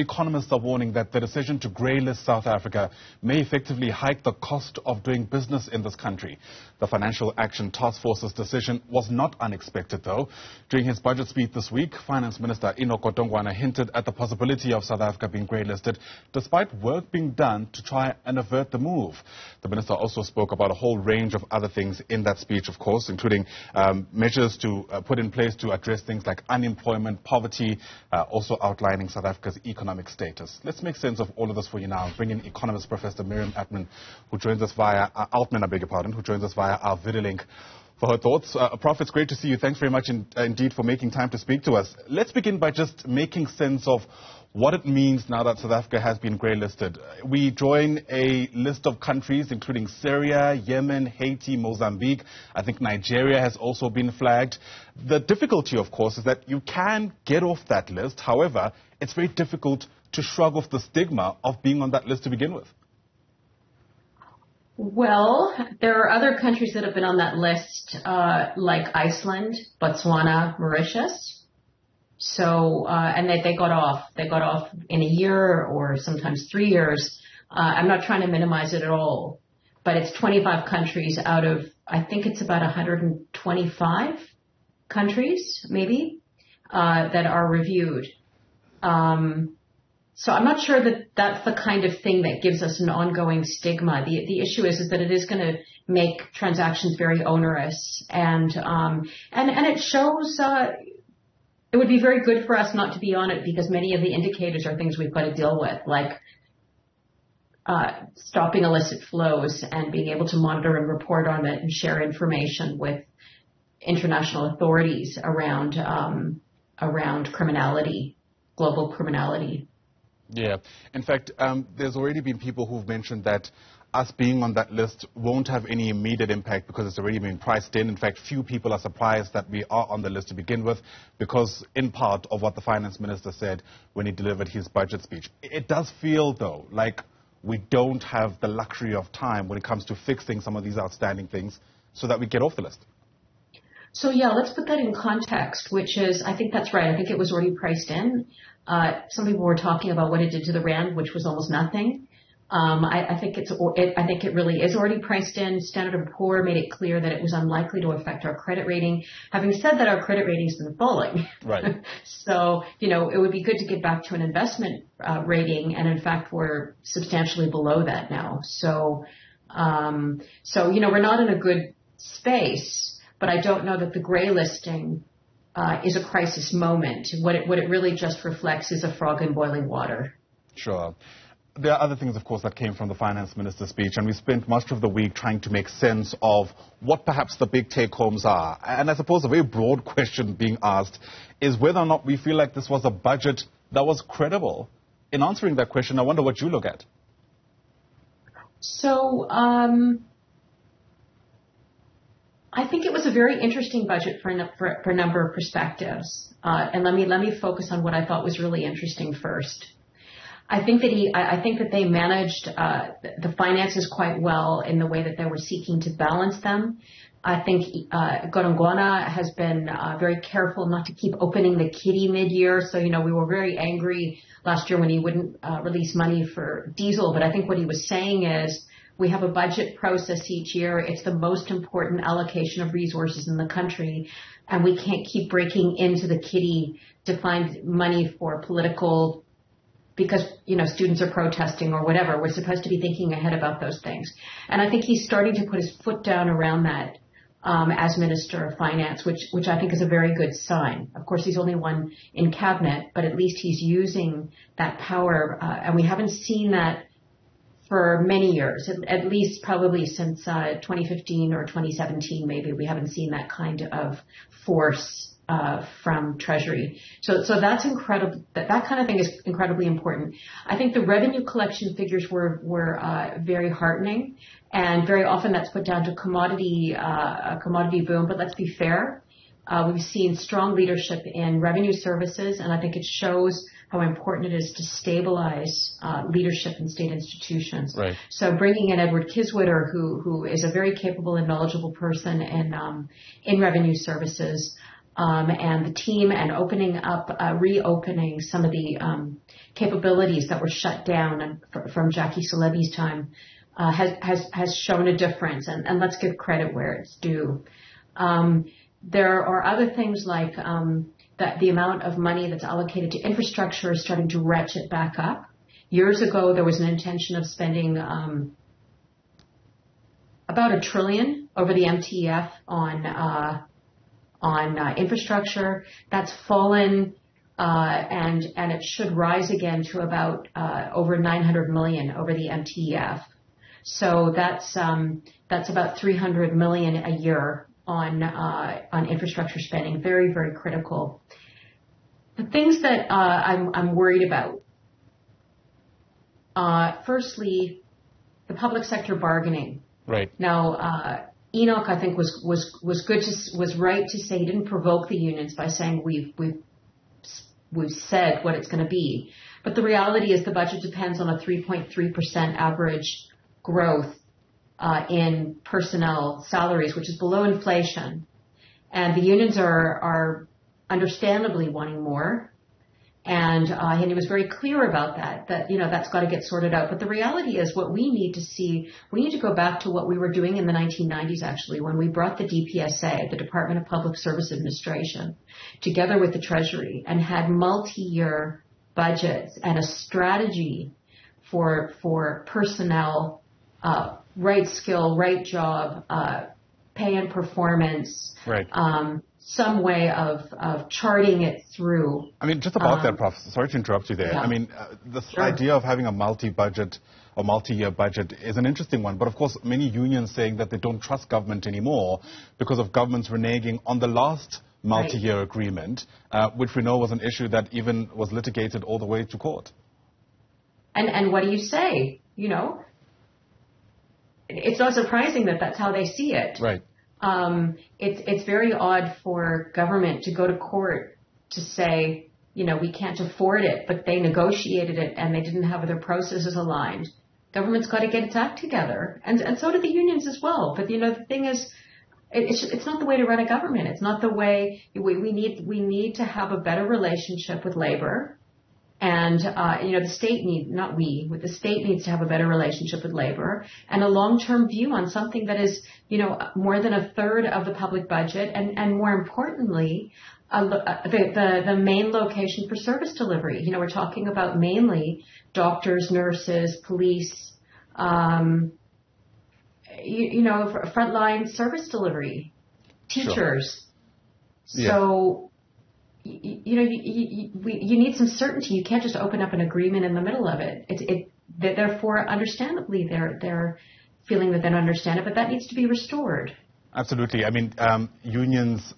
economists are warning that the decision to greylist South Africa may effectively hike the cost of doing business in this country. The Financial Action Task Force's decision was not unexpected, though. During his budget speech this week, Finance Minister Inokodongwana hinted at the possibility of South Africa being greylisted, despite work being done to try and avert the move. The minister also spoke about a whole range of other things in that speech, of course, including measures to put in place to address things like unemployment, poverty, also outlining South Africa's economic status. Let's make sense of all of this for you now. Bring in Economist Professor Miriam Altman, who joins us via who joins us via our video link for her thoughts. Prof, it's great to see you. Thanks very much indeed for making time to speak to us. Let's begin by just making sense of what it means now that South Africa has been grey-listed. We join a list of countries including Syria, Yemen, Haiti, Mozambique. I think Nigeria has also been flagged. The difficulty, of course, is that you can get off that list. However, it's very difficult to shrug off the stigma of being on that list to begin with. Well, there are other countries that have been on that list, like Iceland, Botswana, Mauritius. So, and they got off. They got off in a year or sometimes 3 years. I'm not trying to minimize it at all, but it's 25 countries out of, I think it's about 125 countries, maybe, that are reviewed. So I'm not sure that that's the kind of thing that gives us an ongoing stigma. The issue is that it is going to make transactions very onerous, and it shows. It would be very good for us not to be on it because many of the indicators are things we've got to deal with, like stopping illicit flows and being able to monitor and report on it and share information with international authorities around criminality, global criminality. Yeah. In fact, there's already been people who've mentioned that us being on that list won't have any immediate impact because it's already been priced in. In fact, few people are surprised that we are on the list to begin with because, in part, of what the finance minister said when he delivered his budget speech. It does feel, though, like we don't have the luxury of time when it comes to fixing some of these outstanding things so that we get off the list. So, yeah, let's put that in context, which is, I think that's right. I think it was already priced in. Some people were talking about what it did to the rand, which was almost nothing. I think it really is already priced in. Standard & Poor made it clear that it was unlikely to affect our credit rating. Having said that, our credit rating's been falling. Right. So, it would be good to get back to an investment rating, and in fact, we're substantially below that now. So, we're not in a good space, but I don't know that the grey listing is a crisis moment. What it really just reflects is a frog in boiling water. Sure. There are other things, of course, that came from the finance minister's speech, and we spent much of the week trying to make sense of what perhaps the big take-homes are. And I suppose a very broad question being asked is whether or not we feel like this was a budget that was credible. In answering that question, I wonder what you look at. So, I think it was a very interesting budget for a number of perspectives. And let me focus on what I thought was really interesting first. I think that they managed the finances quite well in the way that they were seeking to balance them. I think Godongwana has been very careful not to keep opening the kitty mid-year. So, we were very angry last year when he wouldn't release money for diesel. But I think what he was saying is we have a budget process each year. It's the most important allocation of resources in the country. And we can't keep breaking into the kitty to find money for political because, students are protesting or whatever. We're supposed to be thinking ahead about those things. And I think he's starting to put his foot down around that as Minister of Finance, which I think is a very good sign. Of course, he's only one in cabinet, but at least he's using that power. And we haven't seen that for many years, at least probably since 2015 or 2017, maybe. We haven't seen that kind of force from Treasury. So that's incredible. That kind of thing is incredibly important. I think the revenue collection figures were very heartening, and very often that's put down to a commodity boom. But let's be fair. We've seen strong leadership in revenue services, and I think it shows how important it is to stabilize leadership in state institutions. Right. So bringing in Edward Kiswitter, who is a very capable and knowledgeable person in revenue services, and the team, and reopening some of the capabilities that were shut down from Jackie Salebi's time has shown a difference. And let's give credit where it's due. There are other things like that the amount of money that's allocated to infrastructure is starting to ratchet back up. Years ago, there was an intention of spending about $1 trillion over the MTF on infrastructure. That's fallen, and it should rise again to about over $900 million over the MTF. So that's about $300 million a year on infrastructure spending. Very, very critical. The things that I'm worried about. Firstly, the public sector bargaining. Right. Now, Enoch, I think, was right to say he didn't provoke the unions by saying we've said what it's going to be. But the reality is the budget depends on a 3.3% average growth in personnel salaries, which is below inflation. And the unions are understandably wanting more. And he was very clear about that that's got to get sorted out. But the reality is what we need to go back to what we were doing in the 1990s, actually, when we brought the DPSA, the Department of Public Service Administration, together with the Treasury and had multi-year budgets and a strategy for personnel, right skill, right job, pay and performance, right. Some way of charting it through. I mean, just about that, Prof. Sorry to interrupt you there. Yeah. I mean, this Sure. idea of having a multi-budget or multi-year budget is an interesting one. But of course, many unions saying that they don't trust government anymore because of governments reneging on the last multi-year agreement, which we know was an issue that even was litigated all the way to court. And what do you say? It's not surprising that that's how they see it. Right. It's very odd for government to go to court to say, we can't afford it, but they negotiated it and they didn't have their processes aligned. Government's got to get its act together, and so do the unions as well. But the thing is, it's not the way to run a government. It's not the way we need to have a better relationship with labor. And, the state the state needs to have a better relationship with labor and a long-term view on something that is, more than a third of the public budget and more importantly, the main location for service delivery. We're talking about mainly doctors, nurses, police, frontline service delivery, teachers. Sure. So, you need some certainty. You can't just open up an agreement in the middle of it. Therefore, understandably, they're feeling that they don't understand it, but that needs to be restored. Absolutely. I mean, unions,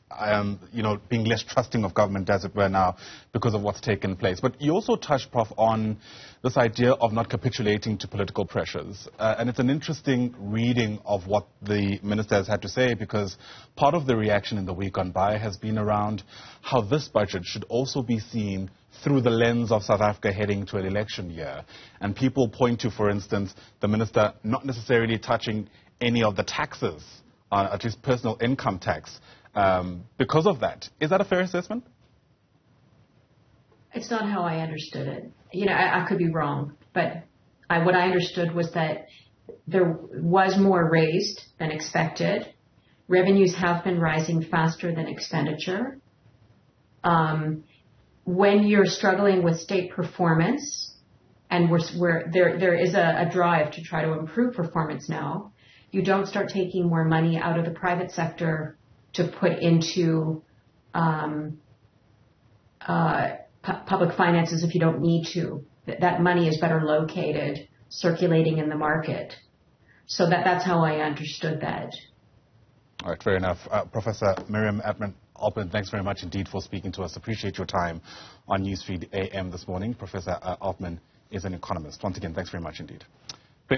being less trusting of government, as it were now, because of what's taken place. But you also touched, Prof, on this idea of not capitulating to political pressures. And it's an interesting reading of what the minister has had to say, because part of the reaction in the week gone by has been around how this budget should also be seen through the lens of South Africa heading to an election year. And people point to, for instance, the minister not necessarily touching any of the taxes, at least personal income tax, because of that. Is that a fair assessment? It's not how I understood it. I could be wrong, but what I understood was that there was more raised than expected. Revenues have been rising faster than expenditure. When you're struggling with state performance, and there is a drive to try to improve performance now, you don't start taking more money out of the private sector to put into public finances if you don't need to. That money is better located, circulating in the market. So that's how I understood that. All right, fair enough. Professor Miriam Altman, thanks very much indeed for speaking to us. Appreciate your time on Newsfeed AM this morning. Professor Altman is an economist. Once again, thanks very much indeed.